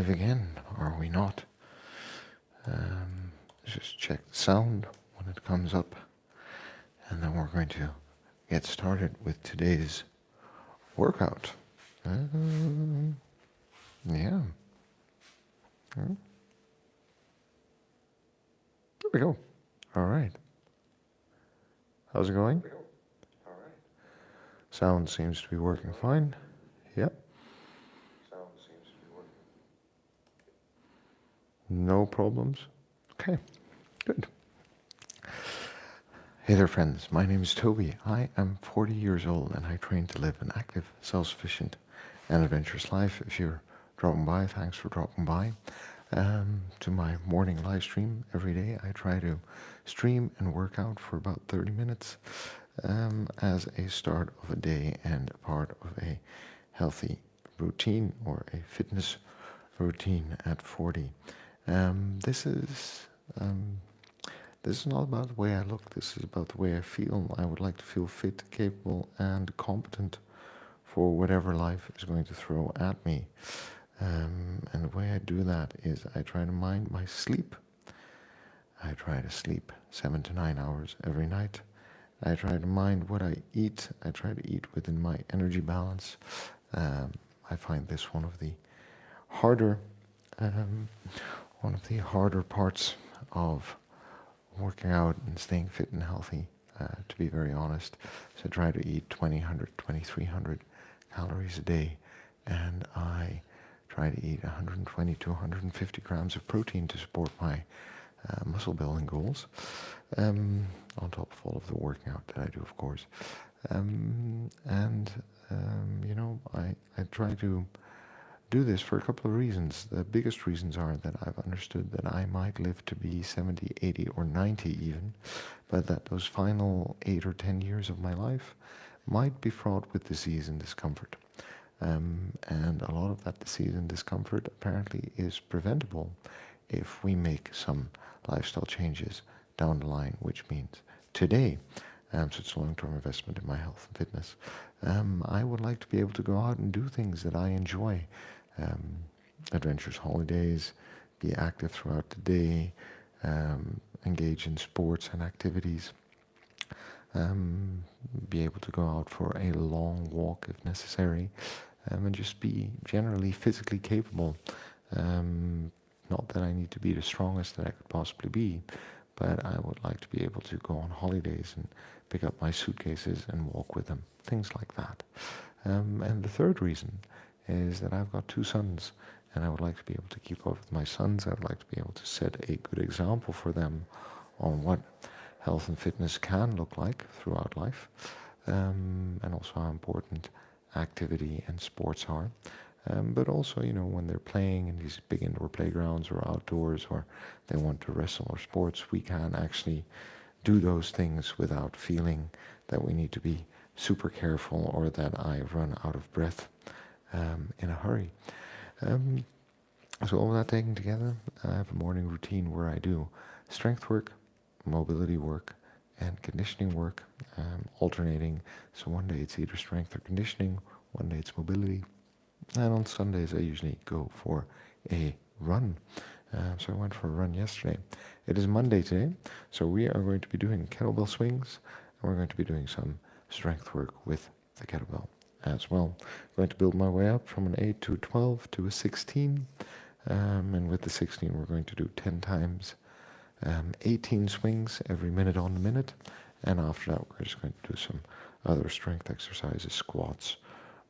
live again, are we not? Just check the sound when it comes up, and then we're going to get started with today's workout. Yeah. There we go. All right. How's it going? Sound seems to be working fine. Yep. No problems. Okay, good. Hey there, friends. My name is Toby. I am 40 years old and I train to live an active, self-sufficient, and adventurous life. If you're dropping by, thanks for dropping by to my morning live stream every day. I try to stream and work out for about 30 minutes as a start of a day and a part of a healthy routine or a fitness routine at 40. This is not about the way I look. This is about the way I feel. I would like to feel fit, capable, and competent for whatever life is going to throw at me. And the way I do that is I try to mind my sleep. I try to sleep 7 to 9 hours every night. I try to mind what I eat. I try to eat within my energy balance. I find this one of the harder parts of working out and staying fit and healthy, to be very honest. So try to eat 2,300 calories a day, and I try to eat 120 to 150 grams of protein to support my muscle building goals, on top of all of the working out that I do, of course. I try to do this for a couple of reasons. The biggest reasons are that I've understood that I might live to be 70, 80, or 90 even, but that those final 8 or 10 years of my life might be fraught with disease and discomfort. And a lot of that disease and discomfort apparently is preventable if we make some lifestyle changes down the line, which means today, so it's a long-term investment in my health and fitness. I would like to be able to go out and do things that I enjoy. Adventures, holidays, be active throughout the day, engage in sports and activities, be able to go out for a long walk if necessary, and just be generally physically capable. Not that I need to be the strongest that I could possibly be, but I would like to be able to go on holidays and pick up my suitcases and walk with them, things like that. And the third reason is that I've got 2 sons, and I would like to be able to keep up with my sons. I would like to be able to set a good example for them on what health and fitness can look like throughout life, and also how important activity and sports are. But also, when they're playing in these big indoor playgrounds or outdoors, or they want to wrestle or sports, we can actually do those things without feeling that we need to be super careful or that I run out of breath in a hurry. So all that taken together, I have a morning routine where I do strength work, mobility work, and conditioning work, alternating. So one day it's either strength or conditioning, one day it's mobility, and on Sundays I usually go for a run. So I went for a run yesterday. It is Monday today, so we are going to be doing kettlebell swings, and we're going to be doing some strength work with the kettlebell as well. I'm going to build my way up from an 8 to a 12 to a 16, and with the 16 we're going to do 10 times 18 swings every minute on the minute, and after that we're just going to do some other strength exercises, squats,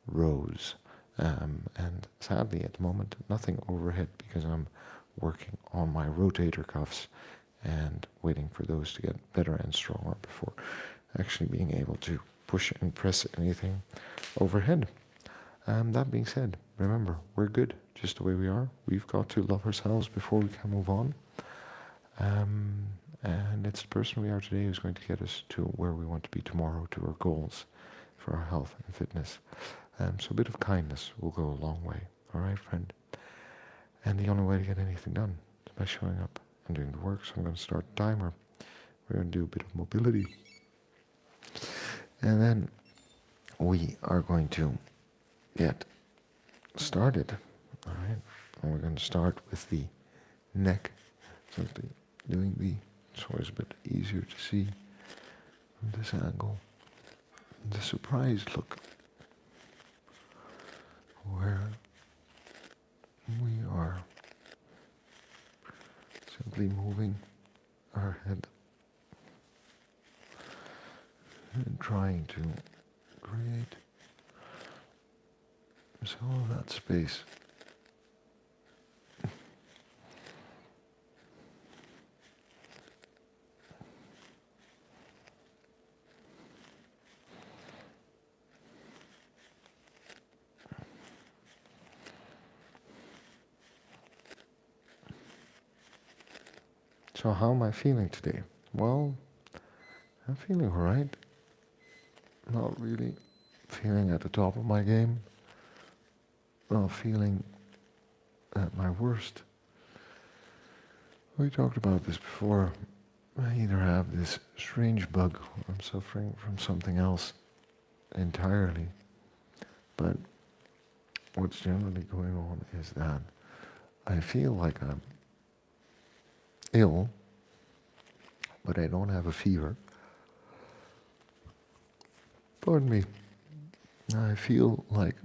rows, and sadly at the moment nothing overhead because I'm working on my rotator cuffs and waiting for those to get better and stronger before actually being able to push and press anything overhead. That being said, remember, we're good just the way we are. We've got to love ourselves before we can move on. And it's the person we are today who's going to get us to where we want to be tomorrow, to our goals for our health and fitness. So a bit of kindness will go a long way. All right, friend? And the only way to get anything done is by showing up and doing the work. So I'm going to start a timer. We're going to do a bit of mobility. And then we are going to get started. All right. And we're going to start with the neck, simply doing it's always a bit easier to see from this angle. The surprised look, where we are simply moving our head and trying to create some of that space. So how am I feeling today? Well, I'm feeling alright. Not really feeling at the top of my game. Not feeling at my worst. We talked about this before. I either have this strange bug or I'm suffering from something else entirely. But what's generally going on is that I feel like I'm ill, but I don't have a fever. Pardon me. I feel like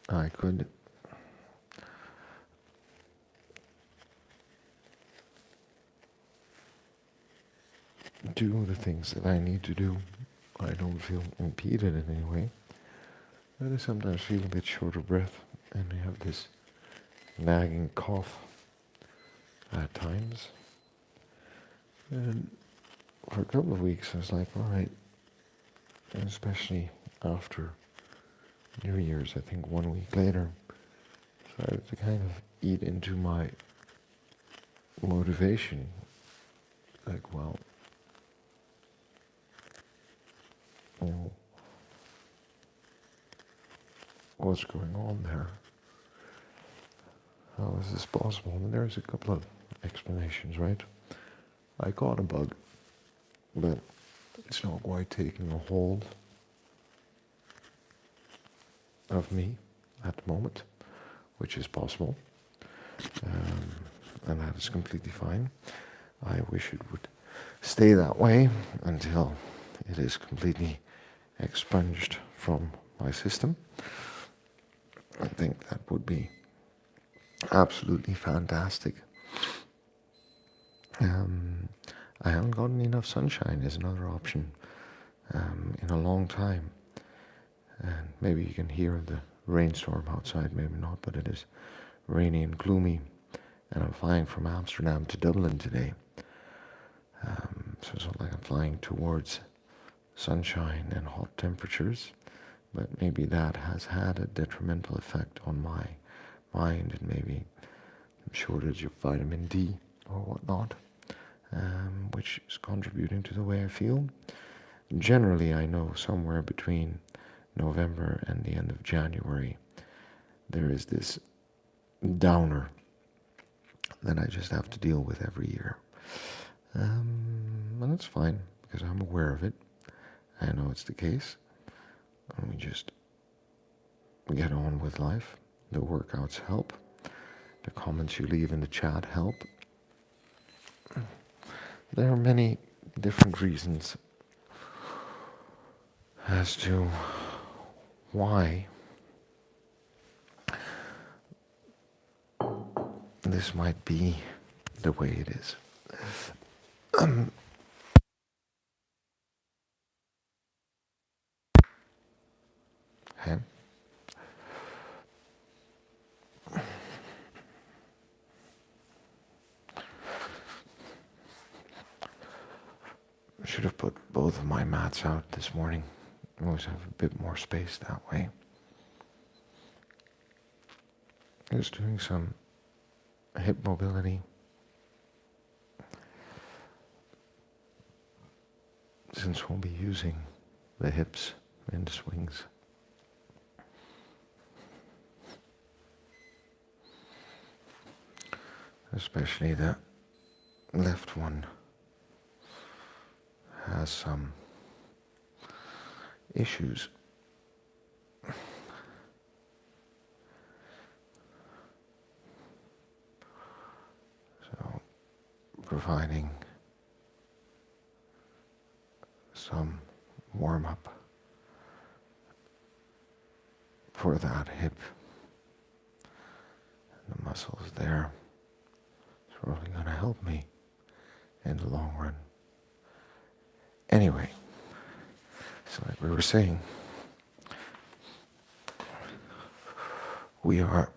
I could do the things that I need to do. I don't feel impeded in any way. But I sometimes feel a bit short of breath, and I have this nagging cough at times. And for a couple of weeks I was like, alright, especially after New Year's, I think 1 week later, started to kind of eat into my motivation. Like, well, you know, what's going on there? How is this possible? And there's a couple of explanations, right? I caught a bug, but it's not quite taking a hold of me at the moment, which is possible. And that is completely fine. I wish it would stay that way until it is completely expunged from my system. I think that would be absolutely fantastic. I haven't gotten enough sunshine is another option in a long time. And maybe you can hear the rainstorm outside, maybe not, but it is rainy and gloomy. And I'm flying from Amsterdam to Dublin today. So it's not like I'm flying towards sunshine and hot temperatures, but maybe that has had a detrimental effect on my mind, and maybe a shortage of vitamin D or whatnot, which is contributing to the way I feel. Generally, I know somewhere between November and the end of January, there is this downer that I just have to deal with every year. And that's fine, because I'm aware of it. I know it's the case. And we just get on with life. The workouts help. The comments you leave in the chat help. There are many different reasons as to why this might be the way it is. Okay. I should have put both of my mats out this morning. I always have a bit more space that way. Just doing some hip mobility. Since we'll be using the hips in the swings. Especially the left one has some issues. So providing some warm-up for that hip and the muscles there is really going to help me in the long run. Anyway, so like we were saying, we are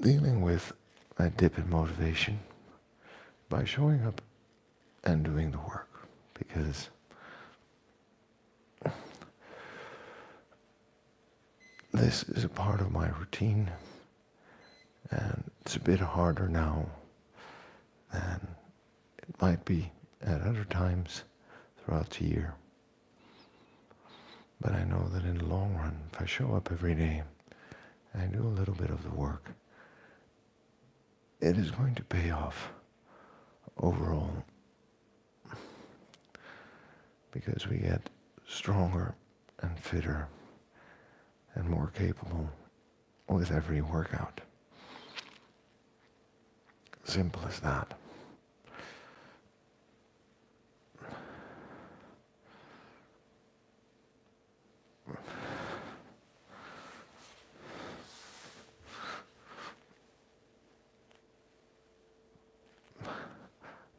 dealing with a dip in motivation by showing up and doing the work, because this is a part of my routine, and it's a bit harder now than it might be at other times throughout the year. But I know that in the long run, if I show up every day and I do a little bit of the work, it is going to pay off overall, because we get stronger and fitter and more capable with every workout. Simple as that.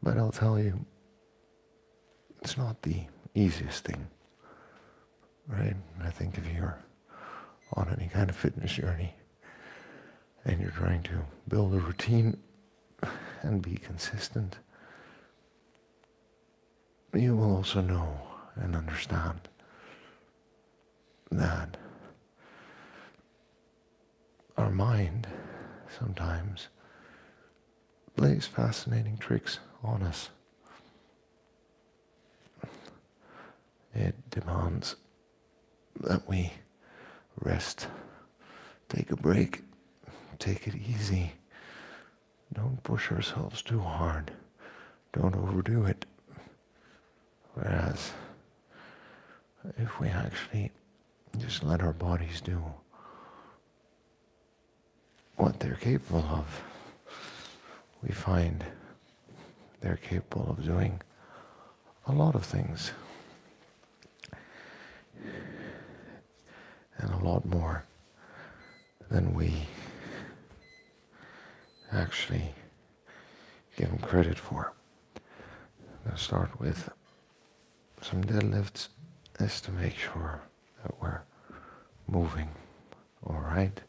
But I'll tell you, it's not the easiest thing, right? I think if you're on any kind of fitness journey and you're trying to build a routine and be consistent, you will also know and understand that our mind sometimes plays fascinating tricks on us. It demands that we rest, take a break, take it easy. Don't push ourselves too hard. Don't overdo it. Whereas, if we actually just let our bodies do what they're capable of, we find they're capable of doing a lot of things. And a lot more than we actually give them credit for. I'm going to start with some deadlifts just to make sure that we're moving all right.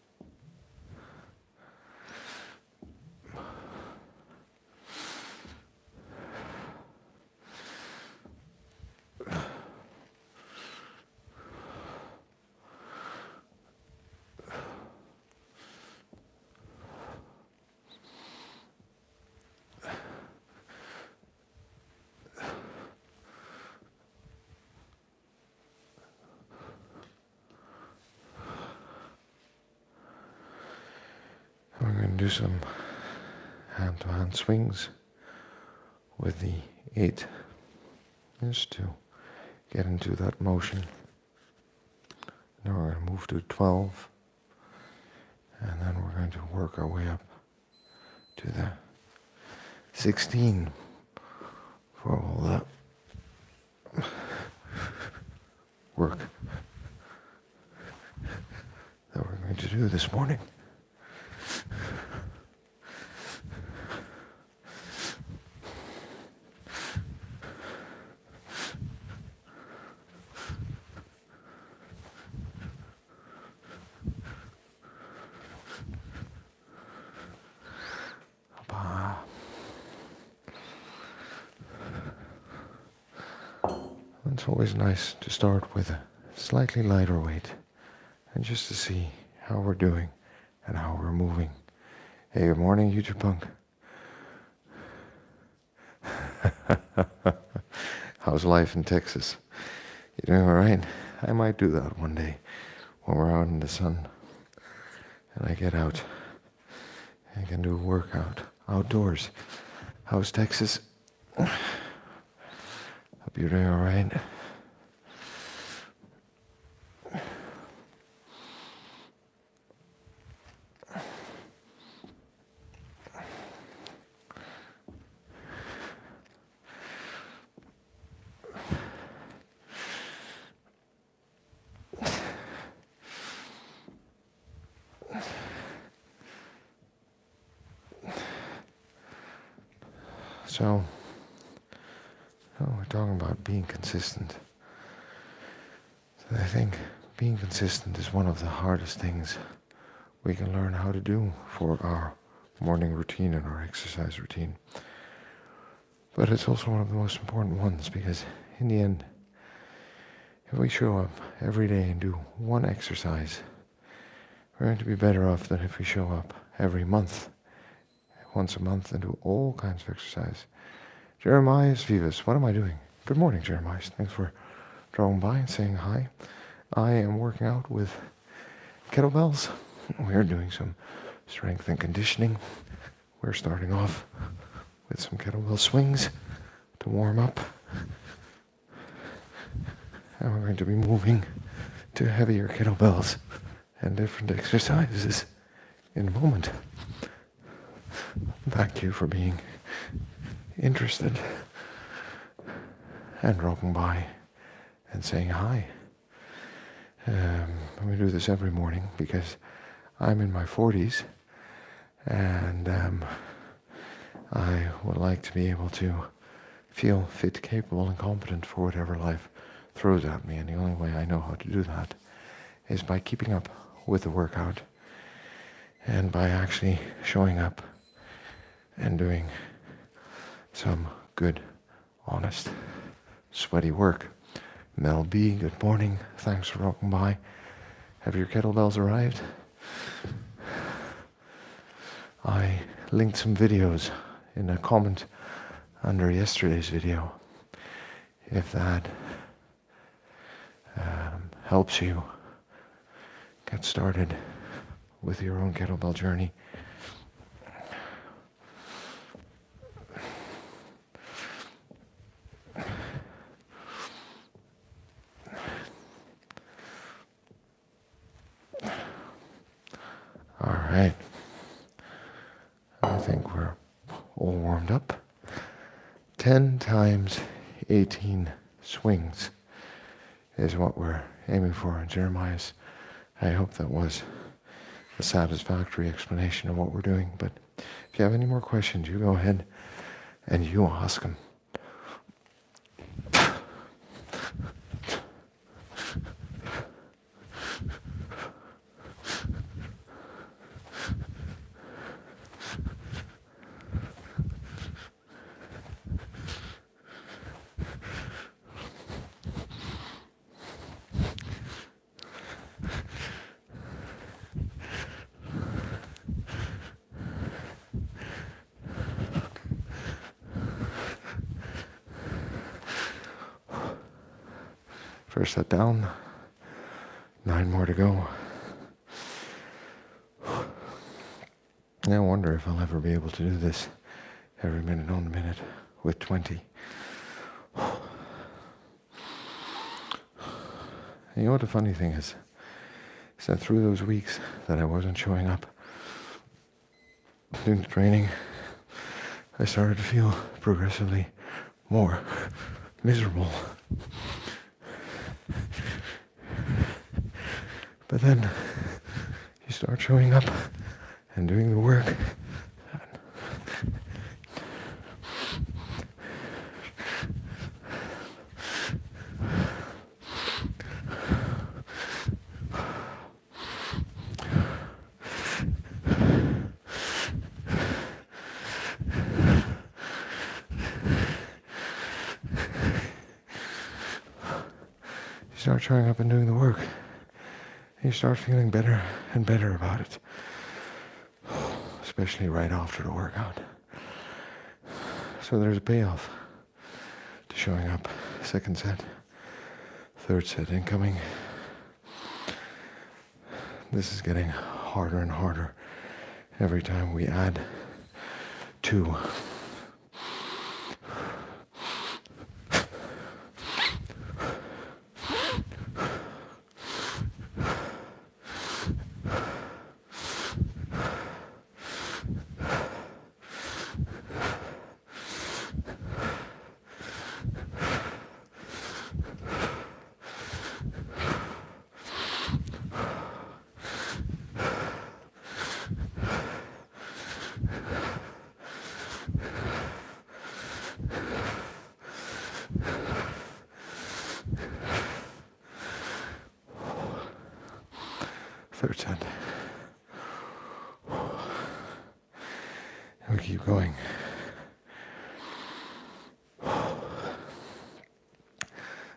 We're going to do some hand-to-hand swings with the 8, just to get into that motion. Now we're going to move to 12, and then we're going to work our way up to the 16 for all that work that we're going to do this morning. It's always nice to start with a slightly lighter weight and just to see how we're doing and how we're moving. Hey, good morning, YouTube punk. How's life in Texas? You doing all right? I might do that one day when we're out in the sun and I get out. I can do a workout outdoors. How's Texas? Hope you're doing all right. So, we're talking about being consistent. So I think being consistent is one of the hardest things we can learn how to do for our morning routine and our exercise routine. But it's also one of the most important ones because in the end, if we show up every day and do one exercise, we're going to be better off than if we show up every month, once a month, and do all kinds of exercise. Jeremiah Vivas, what am I doing? Good morning, Jeremiah. Thanks for dropping by and saying hi. I am working out with kettlebells. We're doing some strength and conditioning. We're starting off with some kettlebell swings to warm up. And we're going to be moving to heavier kettlebells and different exercises in a moment. Thank you for being interested and dropping by and saying hi. We do this every morning because I'm in my 40s and I would like to be able to feel fit, capable, and competent for whatever life throws at me. And the only way I know how to do that is by keeping up with the workout and by actually showing up and doing some good, honest, sweaty work. Mel B, good morning. Thanks for dropping by. Have your kettlebells arrived? I linked some videos in a comment under yesterday's video. If that helps you get started with your own kettlebell journey. All right. I think we're all warmed up. 10 times 18 swings is what we're aiming for in Jeremiah's. I hope that was a satisfactory explanation of what we're doing. But if you have any more questions, you go ahead and you ask them. First set down, 9 more to go. I wonder if I'll ever be able to do this every minute on the minute with 20. And you know what the funny thing is that through those weeks that I wasn't showing up doing the training, I started to feel progressively more miserable. But then you start showing up and doing the work. You start showing up and doing the work. You start feeling better and better about it, especially right after the workout. So there's a payoff to showing up. Second set, third set incoming. This is getting harder and harder every time we add 2. Third set. And we keep going.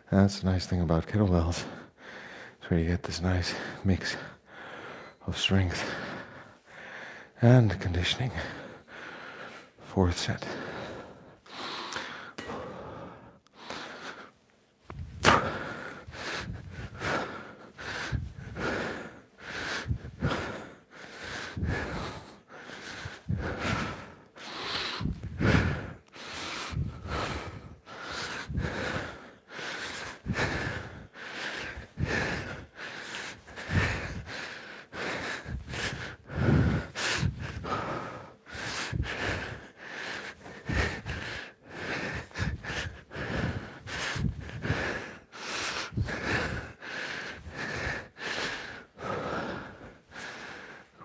And that's the nice thing about kettlebells. It's where you get this nice mix of strength and conditioning. Fourth set.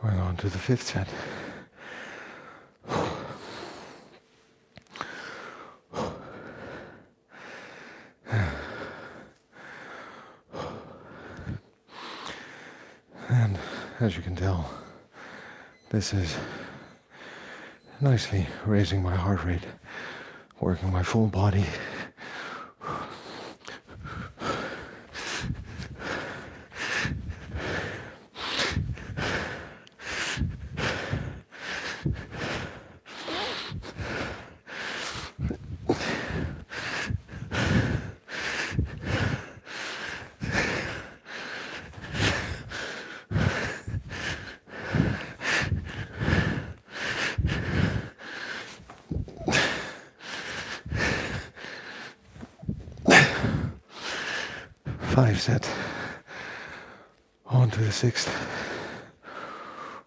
Going on to the fifth set. And as you can tell, this is nicely raising my heart rate, working my full body. Five set. On to the sixth.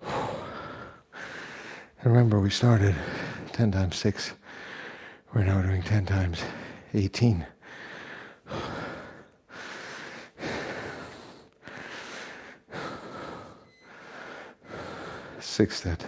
And remember, we started 10 times 6. We're now doing 10 times 18. Sixth set.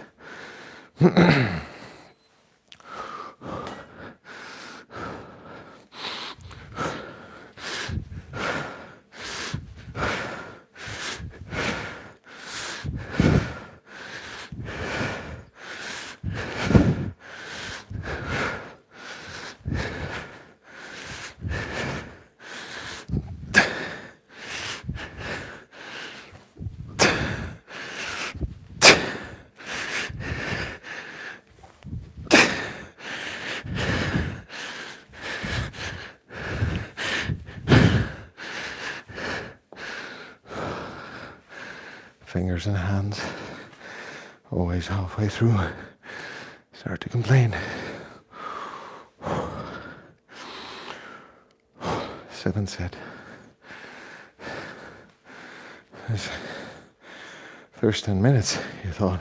Fingers and hands, always halfway through, start to complain. Seventh set. This first 10 minutes, you thought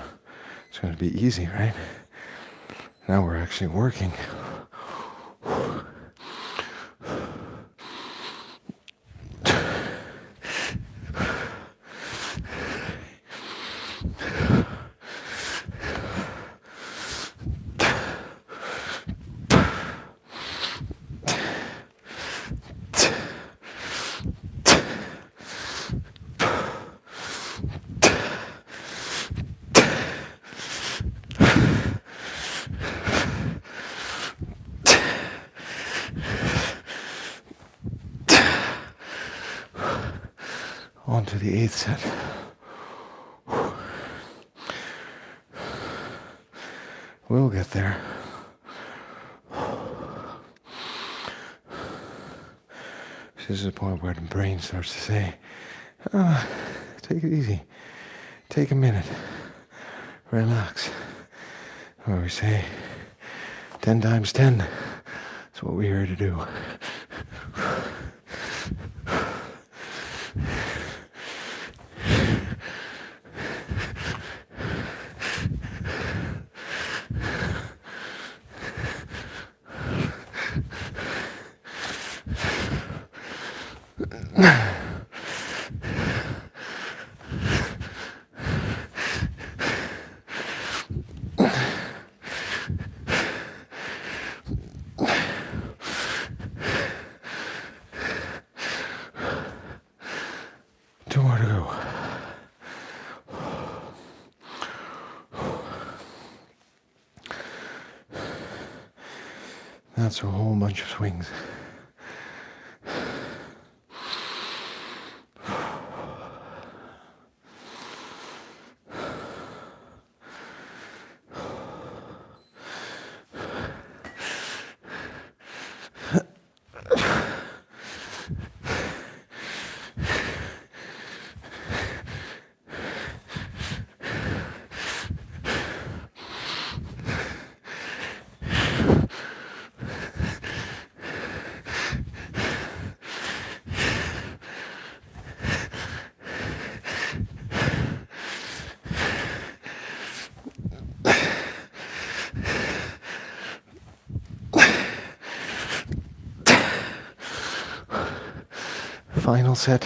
it's going to be easy, right? Now we're actually working. On to the eighth set. We'll get there. This is the point where the brain starts to say, take it easy. Take a minute. Relax. Where we say, 10 times 10. That's what we're here to do. Two more to go. that's a whole bunch of swings. Final set.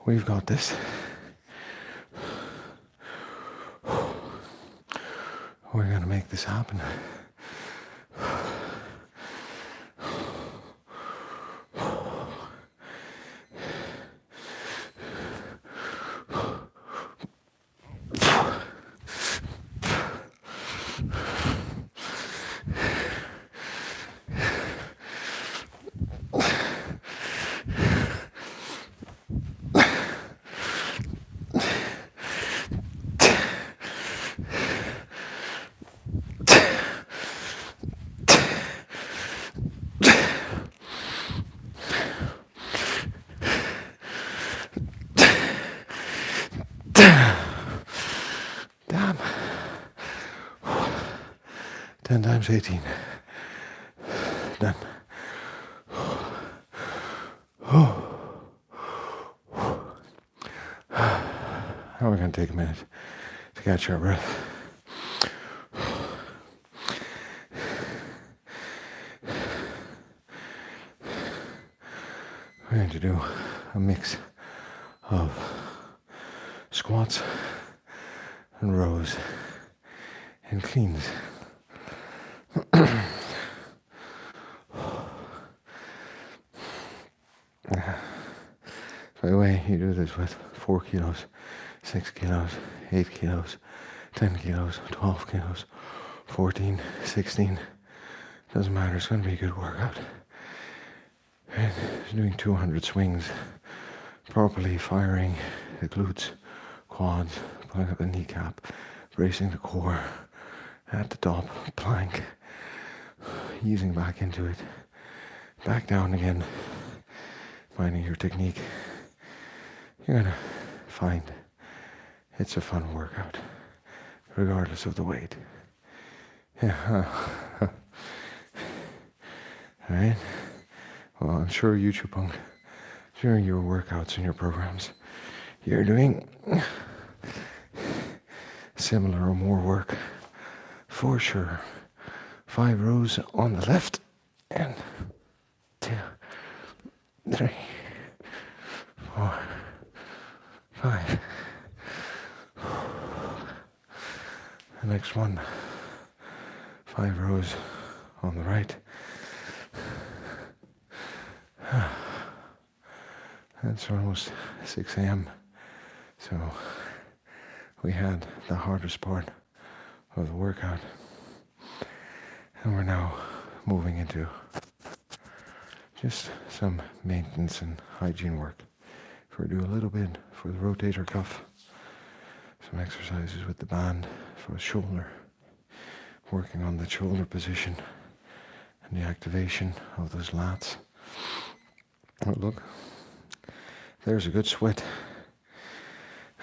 We've got this. We're going to make this happen. Damn. 10 times 18. Done. Now we're going to take a minute to catch our breath. We're going to do a mix of squats and rows and cleans. By the way, you do this with 4 kilos, 6 kilos, 8 kilos, 10 kilos, 12 kilos, 14, 16. Doesn't matter, it's going to be a good workout. And doing 200 swings, properly firing the glutes, quads, pulling up the kneecap, bracing the core at the top, plank, easing back into it, back down again, finding your technique. You're gonna find it's a fun workout, regardless of the weight. Yeah. Alright? Well, I'm sure YouTube punk, during your workouts and your programs, you're doing similar or more work for sure. 5 rows on the left, and 2, 3, 4, 5. The next one, 5 rows on the right. It's almost 6 a.m. So we had the hardest part of the workout. And we're now moving into just some maintenance and hygiene work. If we do a little bit for the rotator cuff, some exercises with the band for the shoulder, working on the shoulder position and the activation of those lats. Oh, look, there's a good sweat.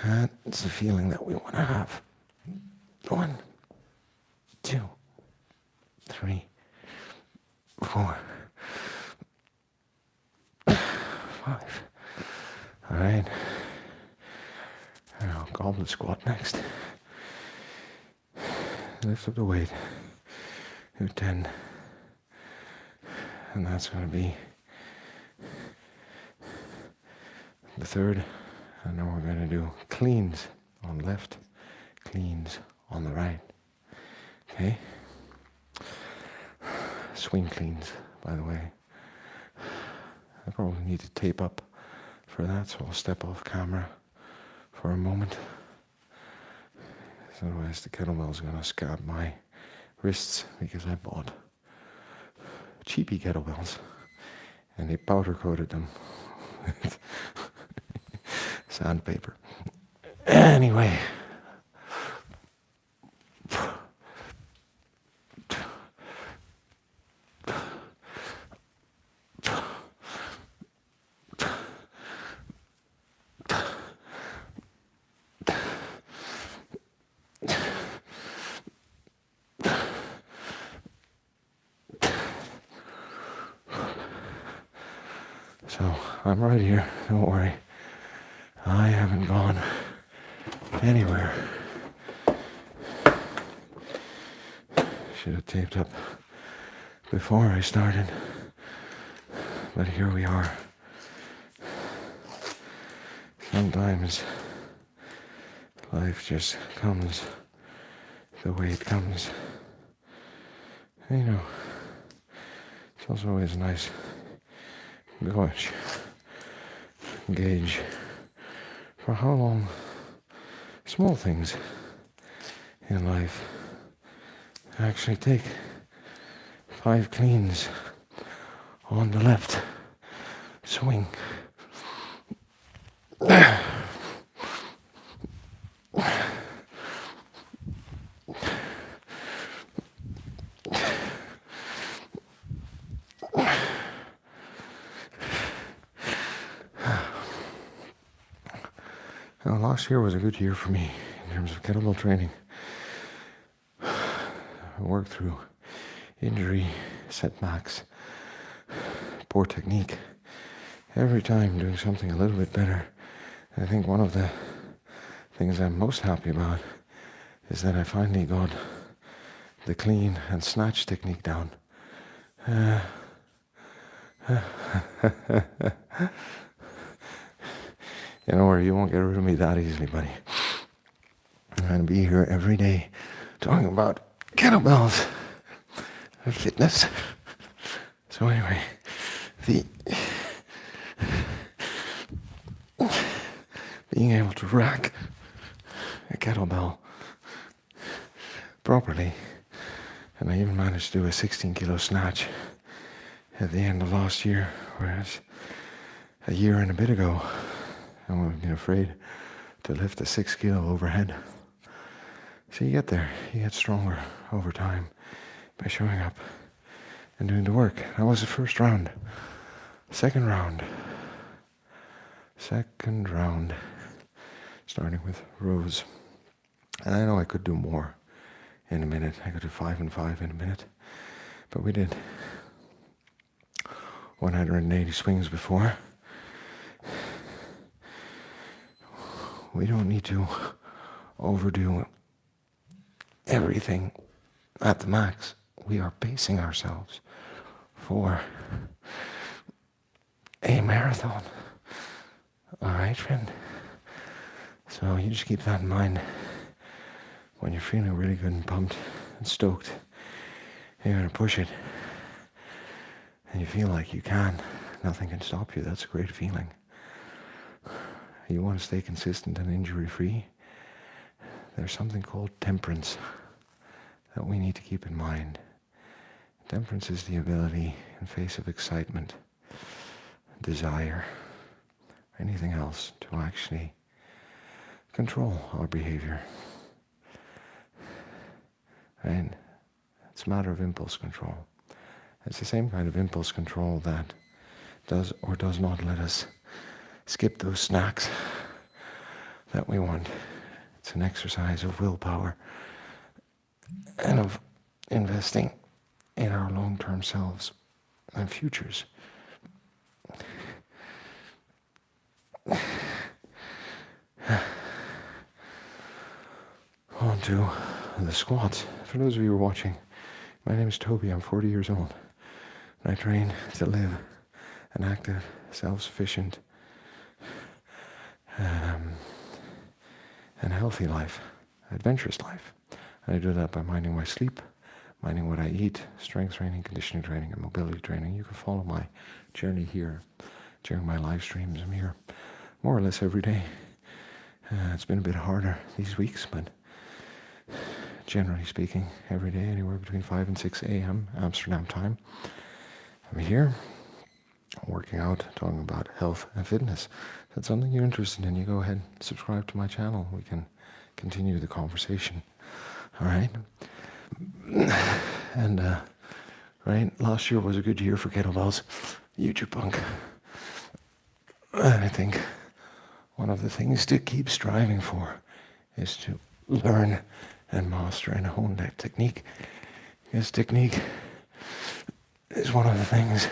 That's the feeling that we want to have. 1, 2, 3, 4, 5. All right. Now goblet squat next. Lift up the weight. Do 10. And that's going to be the third. And then we're going to do cleans on the left, cleans on the right. Okay? Swing cleans, by the way. I probably need to tape up for that, so I'll step off camera for a moment. Otherwise the kettlebell's gonna scab my wrists because I bought cheapy kettlebells and they powder coated them with sandpaper. Anyway. So I'm right here, don't worry. I haven't gone anywhere. Should have taped up before I started, but here we are. Sometimes life just comes the way it comes. You know, it's also always nice gauge for how long small things in life actually take. 5 cleans on the left swing. Now, last year was a good year for me in terms of kettlebell training. I worked through injury, setbacks, poor technique. Every time doing something a little bit better. I think one of the things I'm most happy about is that I finally got the clean and snatch technique down. You know where you won't get rid of me that easily, buddy. I'm going to be here every day talking about kettlebells and fitness. So anyway, being able to rack a kettlebell properly, and I even managed to do a 16-kilo snatch at the end of last year, whereas a year and a bit ago I would have been afraid to lift a 6-kilo overhead. So you get there, you get stronger over time by showing up and doing the work. That was the first round. Second round, starting with rows. And I know I could do more in a minute. I could do 5 and 5 in a minute. But we did 180 swings before. We don't need to overdo everything at the max. We are pacing ourselves for a marathon. All right, friend? So you just keep that in mind when you're feeling really good and pumped and stoked. You're going to push it. And you feel like you can. Nothing can stop you. That's a great feeling. You want to stay consistent and injury-free. There's something called temperance that we need to keep in mind. Temperance is the ability in face of excitement, desire, anything else to actually control our behavior. And it's a matter of impulse control. It's the same kind of impulse control that does or does not let us skip those snacks that we want. It's an exercise of willpower and of investing in our long-term selves and futures. On to the squats. For those of you who are watching, my name is Toby. I'm 40 years old. And I train to live an active, self-sufficient, and healthy life, adventurous life. And I do that by minding my sleep, minding what I eat, strength training, conditioning training, and mobility training. You can follow my journey here during my live streams. I'm here more or less every day. It's been a bit harder these weeks, but generally speaking, every day, anywhere between 5 and 6 a.m. Amsterdam time. I'm here working out, talking about health and fitness. If that's something you're interested in, you go ahead and subscribe to my channel. We can continue the conversation. All right? And, right, last year was a good year for kettlebells. YouTube punk. And I think one of the things to keep striving for is to learn and master and hone that technique. Because technique is one of the things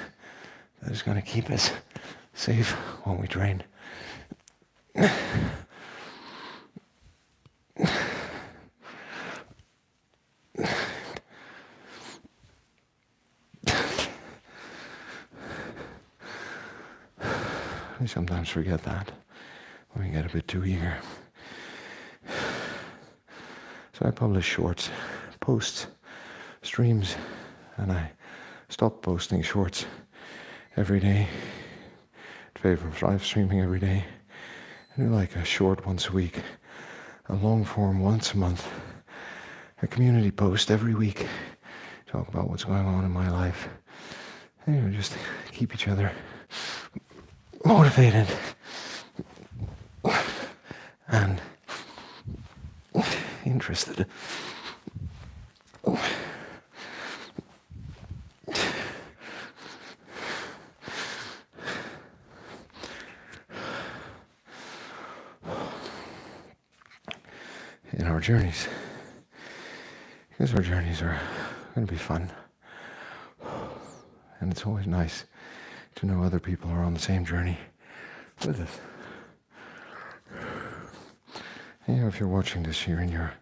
that is going to keep us safe when we train. We sometimes forget that when we get a bit too eager. So I publish shorts, posts, streams, and I stopped posting shorts every day in favor of live streaming every day. I do like a short once a week, a long form once a month, a community post every week, talk about what's going on in my life. And just keep each other motivated and interested. In our journeys, because our journeys are going to be fun, and it's always nice to know other people are on the same journey with us. And, if you're watching this, you're in your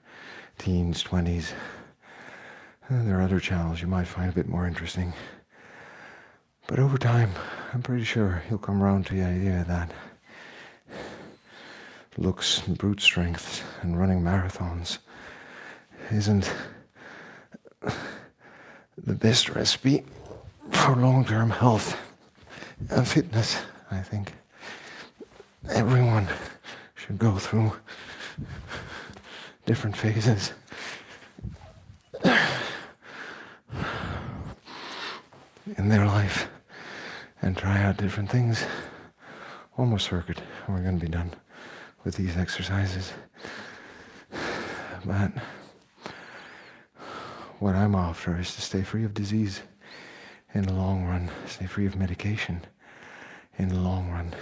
teens, 20s, there are other channels you might find a bit more interesting. But over time, I'm pretty sure you'll come around to the idea that looks and brute strength and running marathons isn't the best recipe for long-term health and fitness. I think everyone should go through different phases in their life and try out different things. Almost circuit, and we're going to be done with these exercises. But what I'm after is to stay free of disease in the long run, stay free of medication in the long run.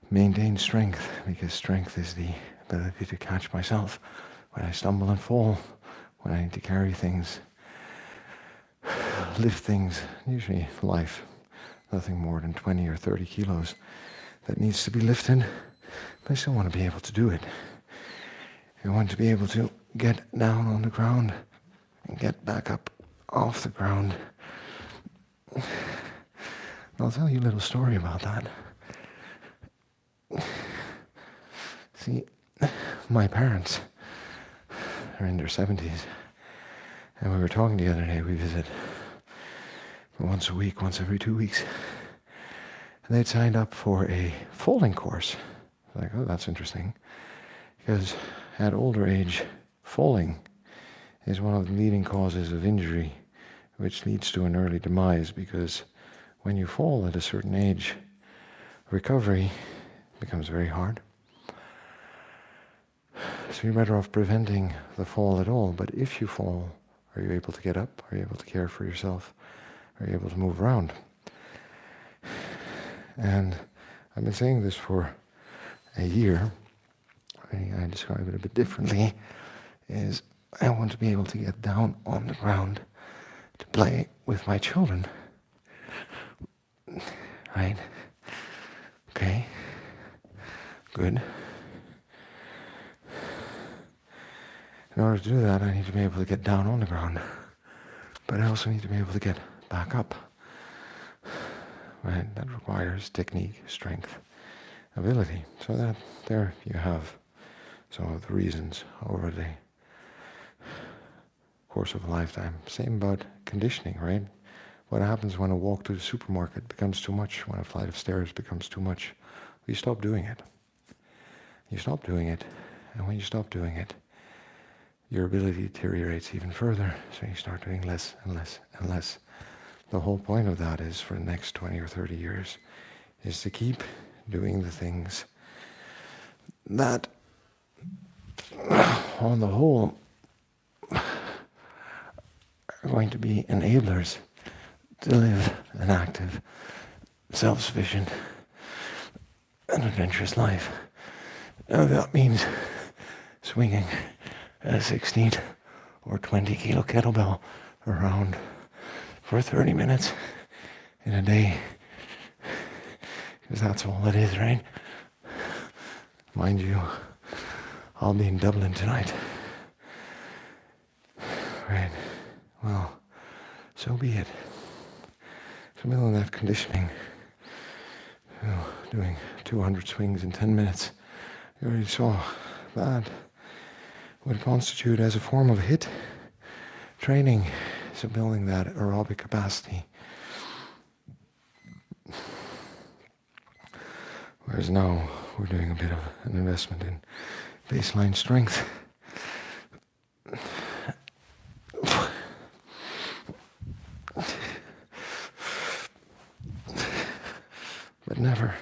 Maintain strength, because strength is the ability to catch myself when I stumble and fall, when I need to carry things, lift things, usually life, nothing more than 20 or 30 kilos that needs to be lifted, but I still want to be able to do it. I want to be able to get down on the ground and get back up off the ground. I'll tell you a little story about that. See, my parents are in their 70s, and we were talking the other day. We visit once a week, once every 2 weeks, and they'd signed up for a falling course. Like, oh, that's interesting, because at older age, falling is one of the leading causes of injury, which leads to an early demise, because when you fall at a certain age, recovery becomes very hard. So you're better off preventing the fall at all. But if you fall, are you able to get up? Are you able to care for yourself? Are you able to move around? And I've been saying this for a year. I describe it a bit differently, is I want to be able to get down on the ground to play with my children. Right? Okay. Good. In order to do that, I need to be able to get down on the ground. But I also need to be able to get back up. Right? That requires technique, strength, ability. So that there you have some of the reasons over the course of a lifetime. Same about conditioning, right? What happens when a walk to the supermarket becomes too much, when a flight of stairs becomes too much? You stop doing it. You stop doing it, and when you stop doing it, your ability deteriorates even further. So you start doing less and less and less. The whole point of that is for the next 20 or 30 years is to keep doing the things that, on the whole, are going to be enablers to live an active, self-sufficient, and adventurous life. Now that means swinging a 16 or 20 kilo kettlebell around for 30 minutes in a day, because that's all it is, right? Mind you, I'll be in Dublin tonight. Right, well, so be it. So building that conditioning, doing 200 swings in 10 minutes, you already saw that would constitute as a form of HIIT training, so building that aerobic capacity. Whereas now we're doing a bit of an investment in baseline strength. But never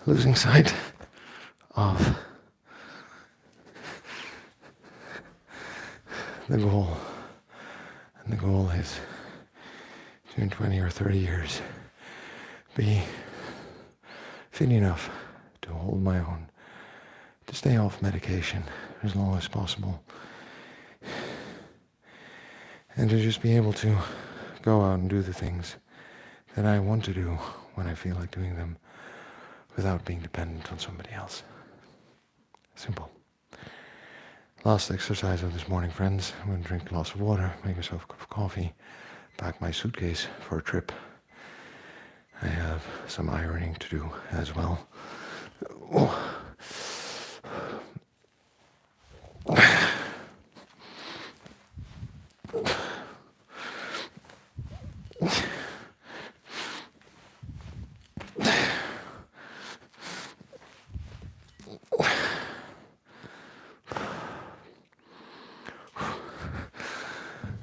losing sight of the goal. And the goal is to, in 20 or 30 years, be fit enough to hold my own, to stay off medication as long as possible, and to just be able to go out and do the things that I want to do when I feel like doing them without being dependent on somebody else. Simple. Last exercise of this morning, friends. I'm going to drink a glass of water, make myself a cup of coffee, pack my suitcase for a trip. I have some ironing to do as well.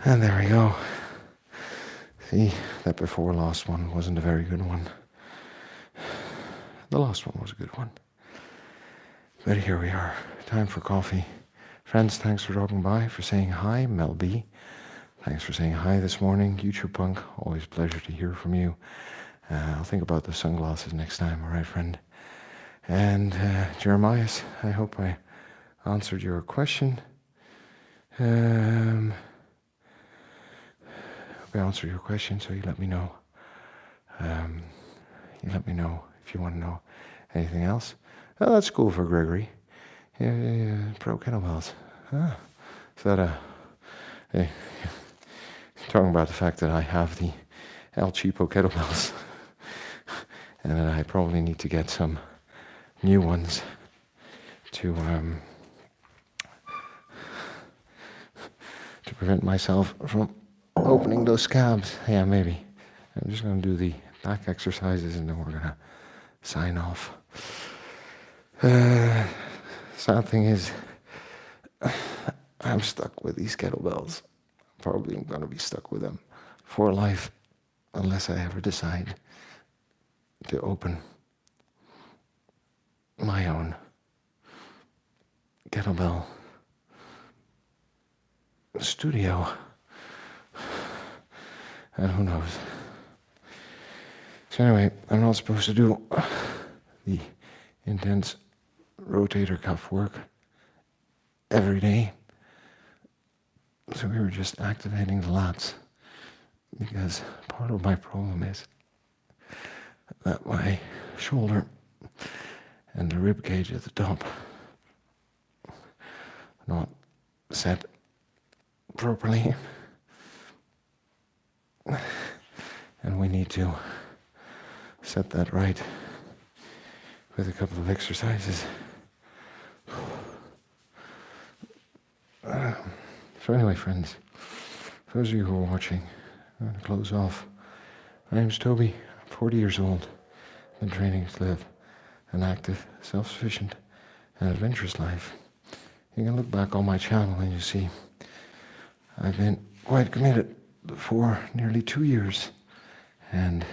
And there we go. See, that before last one wasn't a very good one. The last one was a good one. But here we are. Time for coffee. Friends, thanks for dropping by, for saying hi. Mel B, thanks for saying hi this morning. YouTube Punk, always a pleasure to hear from you. I'll think about the sunglasses next time, all right, friend? And Jeremiah, I hope I answered your question. I answered your question, so you let me know. You let me know if you want to know anything else. Oh, that's cool for Gregory. Yeah, pro kettlebells. Ah, is that talking about the fact that I have the El Cheapo kettlebells, and that I probably need to get some new ones to prevent myself from opening those scabs. Yeah, maybe. I'm just going to do the back exercises and then we're going to sign off. Sad thing is, I'm stuck with these kettlebells. Probably I'm going to be stuck with them for life unless I ever decide to open my own kettlebell studio. And who knows. So anyway, I'm not supposed to do the intense rotator cuff work every day. So we were just activating the lats, because part of my problem is that my shoulder and the rib cage at the top are not set properly. And we need to set that right with a couple of exercises. So anyway, friends, for those of you who are watching, I'm going to close off. My name's Toby. I'm 40 years old. I've been training to live an active, self-sufficient, an adventurous life, you can look back on my channel and you see I've been quite committed for nearly 2 years and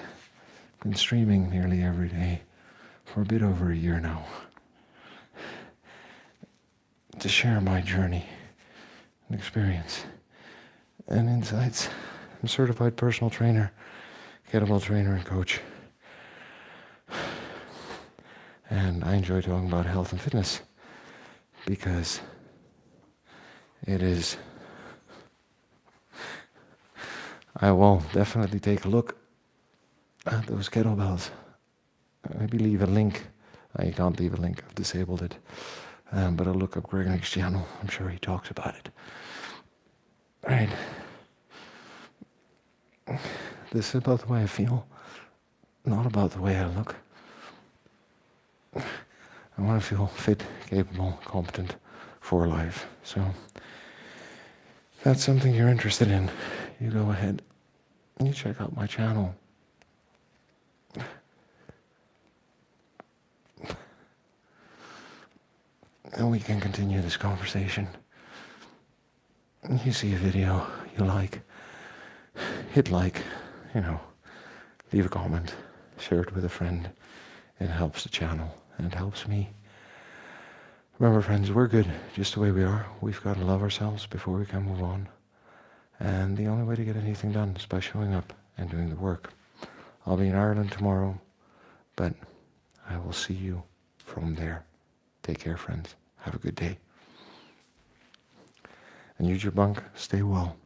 been streaming nearly every day for a bit over a year now to share my journey and experience and insights. I'm a certified personal trainer, kettlebell trainer and coach. And I enjoy talking about health and fitness because it is. I will definitely take a look at those kettlebells. Maybe leave a link. I can't leave a link, I've disabled it. But I'll look up Greg Nick's channel. I'm sure he talks about it. Right. This is about the way I feel, not about the way I look. I want to feel fit, capable, competent for life. So if that's something you're interested in, you go ahead and you check out my channel. And we can continue this conversation. You see a video you like, hit like, leave a comment, share it with a friend. It helps the channel and it helps me. Remember, friends, we're good just the way we are. We've got to love ourselves before we can move on. And the only way to get anything done is by showing up and doing the work. I'll be in Ireland tomorrow, but I will see you from there. Take care, friends. Have a good day. And use your bunk. Stay well.